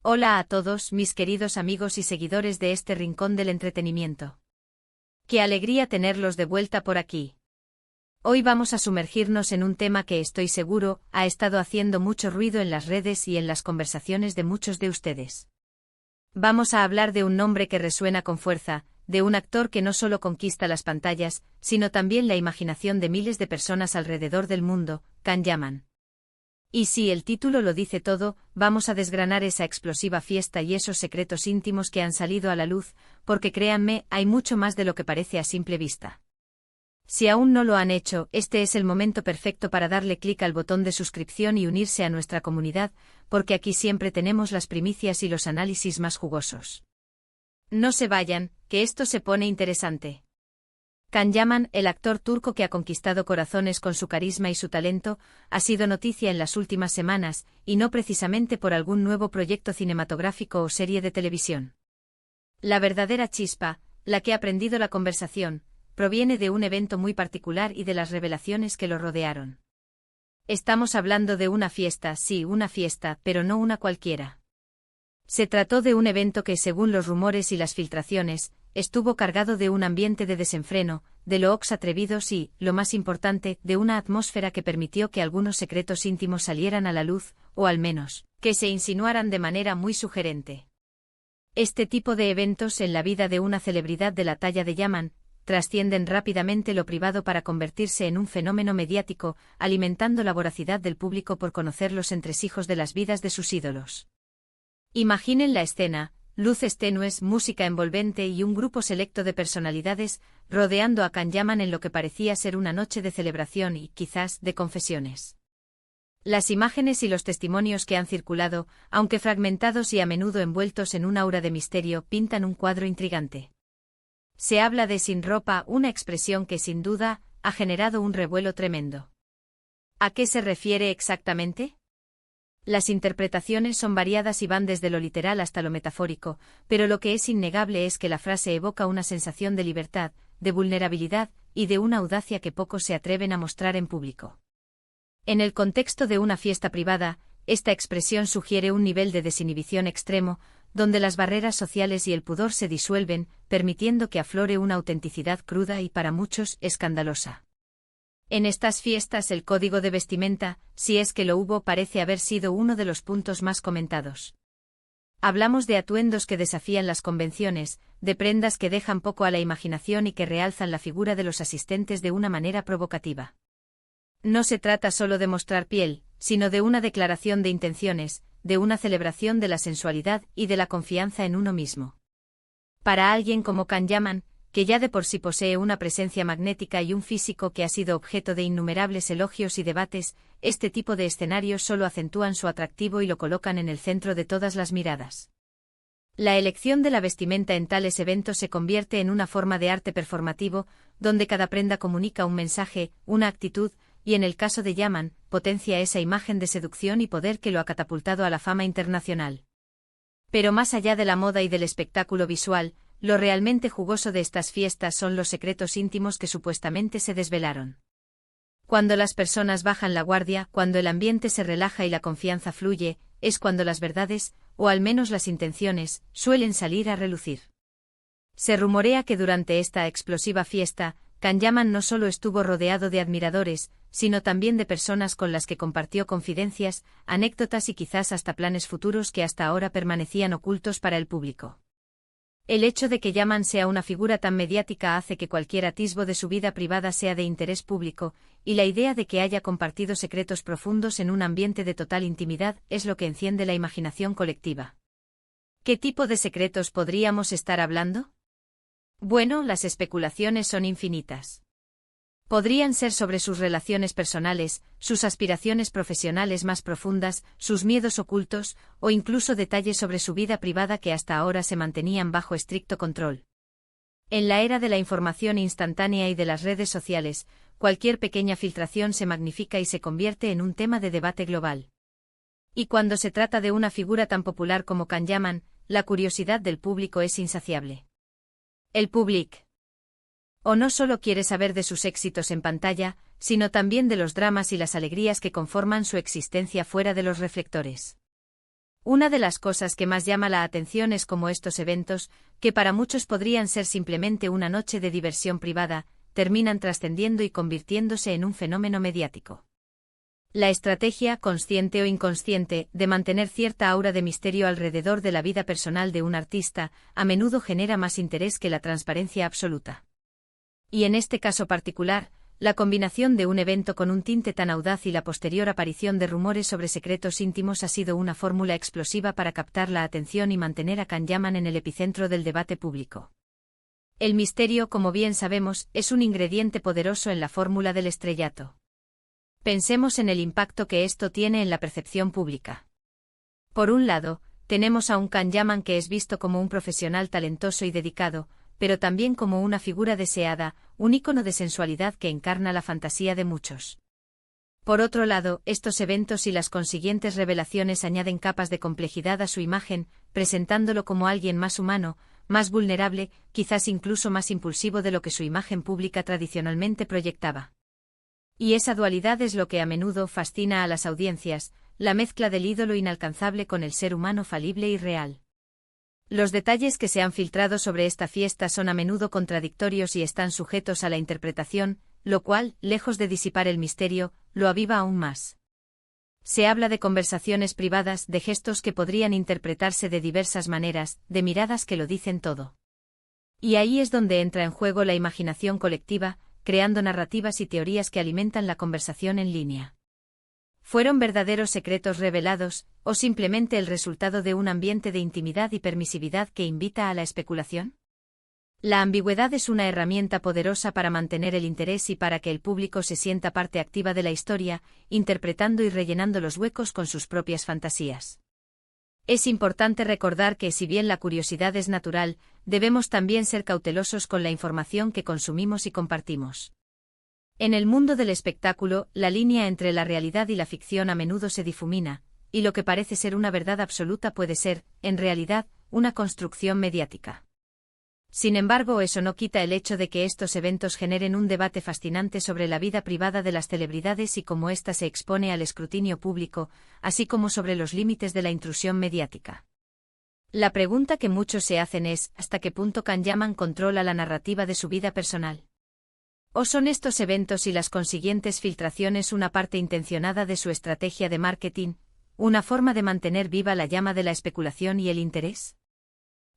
Hola a todos, mis queridos amigos y seguidores de este rincón del entretenimiento. Qué alegría tenerlos de vuelta por aquí. Hoy vamos a sumergirnos en un tema que estoy seguro ha estado haciendo mucho ruido en las redes y en las conversaciones de muchos de ustedes. Vamos a hablar de un nombre que resuena con fuerza, de un actor que no solo conquista las pantallas, sino también la imaginación de miles de personas alrededor del mundo, Can Yaman. Y si el título lo dice todo, vamos a desgranar esa explosiva fiesta y esos secretos íntimos que han salido a la luz, porque créanme, hay mucho más de lo que parece a simple vista. Si aún no lo han hecho, este es el momento perfecto para darle clic al botón de suscripción y unirse a nuestra comunidad, porque aquí siempre tenemos las primicias y los análisis más jugosos. No se vayan, que esto se pone interesante. Can Yaman, el actor turco que ha conquistado corazones con su carisma y su talento, ha sido noticia en las últimas semanas, y no precisamente por algún nuevo proyecto cinematográfico o serie de televisión. La verdadera chispa, la que ha prendido la conversación, proviene de un evento muy particular y de las revelaciones que lo rodearon. Estamos hablando de una fiesta, sí, una fiesta, pero no una cualquiera. Se trató de un evento que, según los rumores y las filtraciones, estuvo cargado de un ambiente de desenfreno, de looks atrevidos y, lo más importante, de una atmósfera que permitió que algunos secretos íntimos salieran a la luz, o al menos, que se insinuaran de manera muy sugerente. Este tipo de eventos en la vida de una celebridad de la talla de Yaman, trascienden rápidamente lo privado para convertirse en un fenómeno mediático, alimentando la voracidad del público por conocer los entresijos de las vidas de sus ídolos. Imaginen la escena: luces tenues, música envolvente y un grupo selecto de personalidades rodeando a Can Yaman en lo que parecía ser una noche de celebración y, quizás, de confesiones. Las imágenes y los testimonios que han circulado, aunque fragmentados y a menudo envueltos en un aura de misterio, pintan un cuadro intrigante. Se habla de sin ropa, una expresión que sin duda ha generado un revuelo tremendo. ¿A qué se refiere exactamente? Las interpretaciones son variadas y van desde lo literal hasta lo metafórico, pero lo que es innegable es que la frase evoca una sensación de libertad, de vulnerabilidad y de una audacia que pocos se atreven a mostrar en público. En el contexto de una fiesta privada, esta expresión sugiere un nivel de desinhibición extremo, donde las barreras sociales y el pudor se disuelven, permitiendo que aflore una autenticidad cruda y para muchos escandalosa. En estas fiestas el código de vestimenta, si es que lo hubo, parece haber sido uno de los puntos más comentados. Hablamos de atuendos que desafían las convenciones, de prendas que dejan poco a la imaginación y que realzan la figura de los asistentes de una manera provocativa. No se trata solo de mostrar piel, sino de una declaración de intenciones, de una celebración de la sensualidad y de la confianza en uno mismo. Para alguien como Can Yaman, que ya de por sí posee una presencia magnética y un físico que ha sido objeto de innumerables elogios y debates, este tipo de escenarios solo acentúan su atractivo y lo colocan en el centro de todas las miradas. La elección de la vestimenta en tales eventos se convierte en una forma de arte performativo, donde cada prenda comunica un mensaje, una actitud, y en el caso de Yaman, potencia esa imagen de seducción y poder que lo ha catapultado a la fama internacional. Pero más allá de la moda y del espectáculo visual, lo realmente jugoso de estas fiestas son los secretos íntimos que supuestamente se desvelaron. Cuando las personas bajan la guardia, cuando el ambiente se relaja y la confianza fluye, es cuando las verdades, o al menos las intenciones, suelen salir a relucir. Se rumorea que durante esta explosiva fiesta, Can Yaman no solo estuvo rodeado de admiradores, sino también de personas con las que compartió confidencias, anécdotas y quizás hasta planes futuros que hasta ahora permanecían ocultos para el público. El hecho de que Yaman sea una figura tan mediática hace que cualquier atisbo de su vida privada sea de interés público, y la idea de que haya compartido secretos profundos en un ambiente de total intimidad es lo que enciende la imaginación colectiva. ¿Qué tipo de secretos podríamos estar hablando? Bueno, las especulaciones son infinitas. Podrían ser sobre sus relaciones personales, sus aspiraciones profesionales más profundas, sus miedos ocultos, o incluso detalles sobre su vida privada que hasta ahora se mantenían bajo estricto control. En la era de la información instantánea y de las redes sociales, cualquier pequeña filtración se magnifica y se convierte en un tema de debate global. Y cuando se trata de una figura tan popular como Can Yaman, la curiosidad del público es insaciable. El público o no solo quiere saber de sus éxitos en pantalla, sino también de los dramas y las alegrías que conforman su existencia fuera de los reflectores. Una de las cosas que más llama la atención es cómo estos eventos, que para muchos podrían ser simplemente una noche de diversión privada, terminan trascendiendo y convirtiéndose en un fenómeno mediático. La estrategia, consciente o inconsciente, de mantener cierta aura de misterio alrededor de la vida personal de un artista, a menudo genera más interés que la transparencia absoluta. Y en este caso particular, la combinación de un evento con un tinte tan audaz y la posterior aparición de rumores sobre secretos íntimos ha sido una fórmula explosiva para captar la atención y mantener a Can Yaman en el epicentro del debate público. El misterio, como bien sabemos, es un ingrediente poderoso en la fórmula del estrellato. Pensemos en el impacto que esto tiene en la percepción pública. Por un lado, tenemos a un Can Yaman que es visto como un profesional talentoso y dedicado, pero también como una figura deseada, un ícono de sensualidad que encarna la fantasía de muchos. Por otro lado, estos eventos y las consiguientes revelaciones añaden capas de complejidad a su imagen, presentándolo como alguien más humano, más vulnerable, quizás incluso más impulsivo de lo que su imagen pública tradicionalmente proyectaba. Y esa dualidad es lo que a menudo fascina a las audiencias, la mezcla del ídolo inalcanzable con el ser humano falible y real. Los detalles que se han filtrado sobre esta fiesta son a menudo contradictorios y están sujetos a la interpretación, lo cual, lejos de disipar el misterio, lo aviva aún más. Se habla de conversaciones privadas, de gestos que podrían interpretarse de diversas maneras, de miradas que lo dicen todo. Y ahí es donde entra en juego la imaginación colectiva, creando narrativas y teorías que alimentan la conversación en línea. ¿Fueron verdaderos secretos revelados, o simplemente el resultado de un ambiente de intimidad y permisividad que invita a la especulación? La ambigüedad es una herramienta poderosa para mantener el interés y para que el público se sienta parte activa de la historia, interpretando y rellenando los huecos con sus propias fantasías. Es importante recordar que si bien la curiosidad es natural, debemos también ser cautelosos con la información que consumimos y compartimos. En el mundo del espectáculo, la línea entre la realidad y la ficción a menudo se difumina, y lo que parece ser una verdad absoluta puede ser, en realidad, una construcción mediática. Sin embargo, eso no quita el hecho de que estos eventos generen un debate fascinante sobre la vida privada de las celebridades y cómo ésta se expone al escrutinio público, así como sobre los límites de la intrusión mediática. La pregunta que muchos se hacen es, ¿hasta qué punto Can Yaman controla la narrativa de su vida personal? ¿O son estos eventos y las consiguientes filtraciones una parte intencionada de su estrategia de marketing, una forma de mantener viva la llama de la especulación y el interés?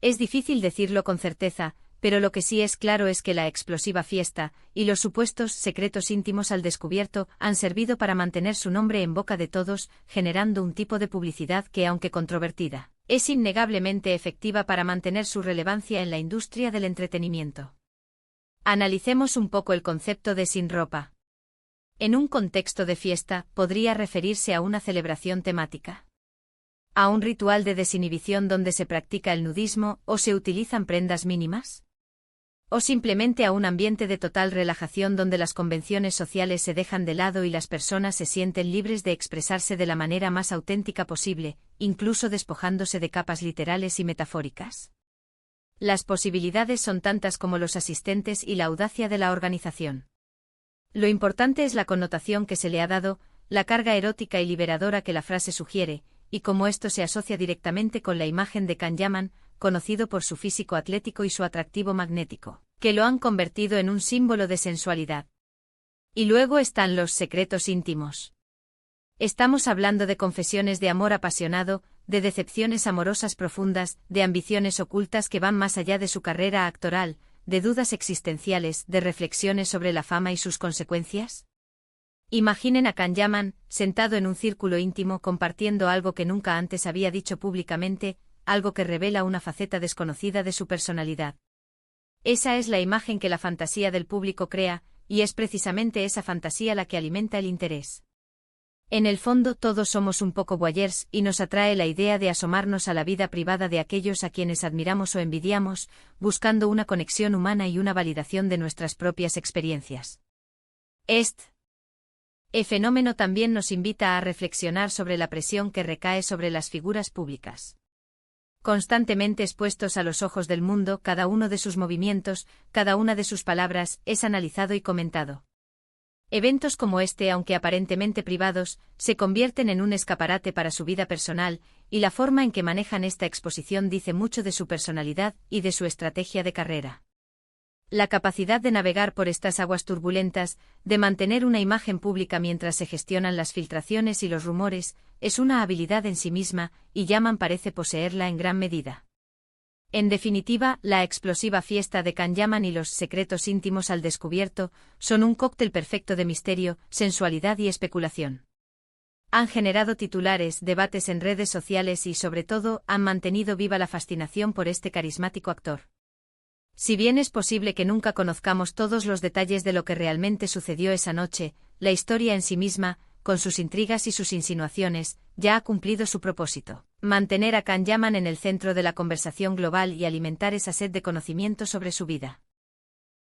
Es difícil decirlo con certeza, pero lo que sí es claro es que la explosiva fiesta, y los supuestos secretos íntimos al descubierto, han servido para mantener su nombre en boca de todos, generando un tipo de publicidad que, aunque controvertida, es innegablemente efectiva para mantener su relevancia en la industria del entretenimiento. Analicemos un poco el concepto de sin ropa. En un contexto de fiesta, ¿podría referirse a una celebración temática? ¿A un ritual de desinhibición donde se practica el nudismo o se utilizan prendas mínimas? ¿O simplemente a un ambiente de total relajación donde las convenciones sociales se dejan de lado y las personas se sienten libres de expresarse de la manera más auténtica posible, incluso despojándose de capas literales y metafóricas? Las posibilidades son tantas como los asistentes y la audacia de la organización. Lo importante es la connotación que se le ha dado, la carga erótica y liberadora que la frase sugiere, y cómo esto se asocia directamente con la imagen de Can Yaman, conocido por su físico atlético y su atractivo magnético, que lo han convertido en un símbolo de sensualidad. Y luego están los secretos íntimos. Estamos hablando de confesiones de amor apasionado, de decepciones amorosas profundas, de ambiciones ocultas que van más allá de su carrera actoral, de dudas existenciales, de reflexiones sobre la fama y sus consecuencias. Imaginen a Can Yaman, sentado en un círculo íntimo compartiendo algo que nunca antes había dicho públicamente, algo que revela una faceta desconocida de su personalidad. Esa es la imagen que la fantasía del público crea, y es precisamente esa fantasía la que alimenta el interés. En el fondo todos somos un poco voyeurs y nos atrae la idea de asomarnos a la vida privada de aquellos a quienes admiramos o envidiamos, buscando una conexión humana y una validación de nuestras propias experiencias. Este fenómeno también nos invita a reflexionar sobre la presión que recae sobre las figuras públicas. Constantemente expuestos a los ojos del mundo, cada uno de sus movimientos, cada una de sus palabras, es analizado y comentado. Eventos como este, aunque aparentemente privados, se convierten en un escaparate para su vida personal, y la forma en que manejan esta exposición dice mucho de su personalidad y de su estrategia de carrera. La capacidad de navegar por estas aguas turbulentas, de mantener una imagen pública mientras se gestionan las filtraciones y los rumores, es una habilidad en sí misma, y Yaman parece poseerla en gran medida. En definitiva, la explosiva fiesta de Can Yaman y los secretos íntimos al descubierto son un cóctel perfecto de misterio, sensualidad y especulación. Han generado titulares, debates en redes sociales y, sobre todo, han mantenido viva la fascinación por este carismático actor. Si bien es posible que nunca conozcamos todos los detalles de lo que realmente sucedió esa noche, la historia en sí misma, con sus intrigas y sus insinuaciones, ya ha cumplido su propósito: mantener a Can Yaman en el centro de la conversación global y alimentar esa sed de conocimiento sobre su vida.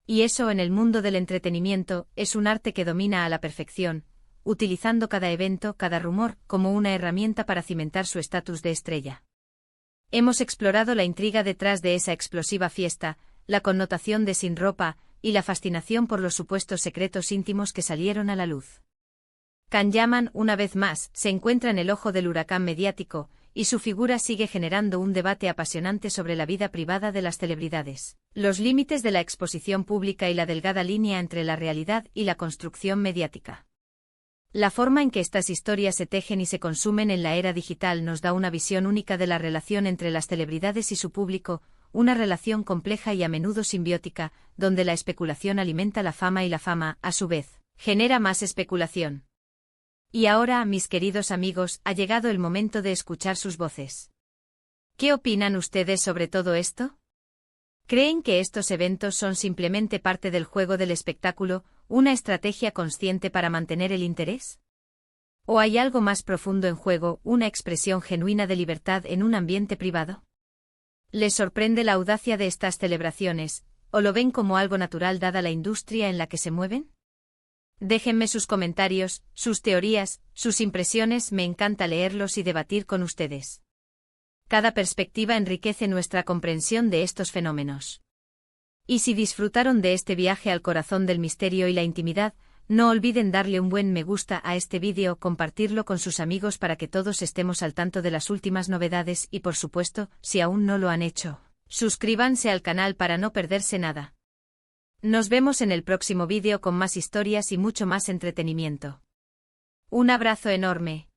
Y eso, en el mundo del entretenimiento, es un arte que domina a la perfección, utilizando cada evento, cada rumor, como una herramienta para cimentar su estatus de estrella. Hemos explorado la intriga detrás de esa explosiva fiesta, la connotación de sin ropa, y la fascinación por los supuestos secretos íntimos que salieron a la luz. Can Yaman, una vez más, se encuentra en el ojo del huracán mediático, y su figura sigue generando un debate apasionante sobre la vida privada de las celebridades, los límites de la exposición pública y la delgada línea entre la realidad y la construcción mediática. La forma en que estas historias se tejen y se consumen en la era digital nos da una visión única de la relación entre las celebridades y su público, una relación compleja y a menudo simbiótica, donde la especulación alimenta la fama y la fama, a su vez, genera más especulación. Y ahora, mis queridos amigos, ha llegado el momento de escuchar sus voces. ¿Qué opinan ustedes sobre todo esto? ¿Creen que estos eventos son simplemente parte del juego del espectáculo, una estrategia consciente para mantener el interés? ¿O hay algo más profundo en juego, una expresión genuina de libertad en un ambiente privado? ¿Les sorprende la audacia de estas celebraciones, o lo ven como algo natural dada la industria en la que se mueven? Déjenme sus comentarios, sus teorías, sus impresiones, me encanta leerlos y debatir con ustedes. Cada perspectiva enriquece nuestra comprensión de estos fenómenos. Y si disfrutaron de este viaje al corazón del misterio y la intimidad, no olviden darle un buen me gusta a este vídeo, compartirlo con sus amigos para que todos estemos al tanto de las últimas novedades y, por supuesto, si aún no lo han hecho, suscríbanse al canal para no perderse nada. Nos vemos en el próximo vídeo con más historias y mucho más entretenimiento. Un abrazo enorme.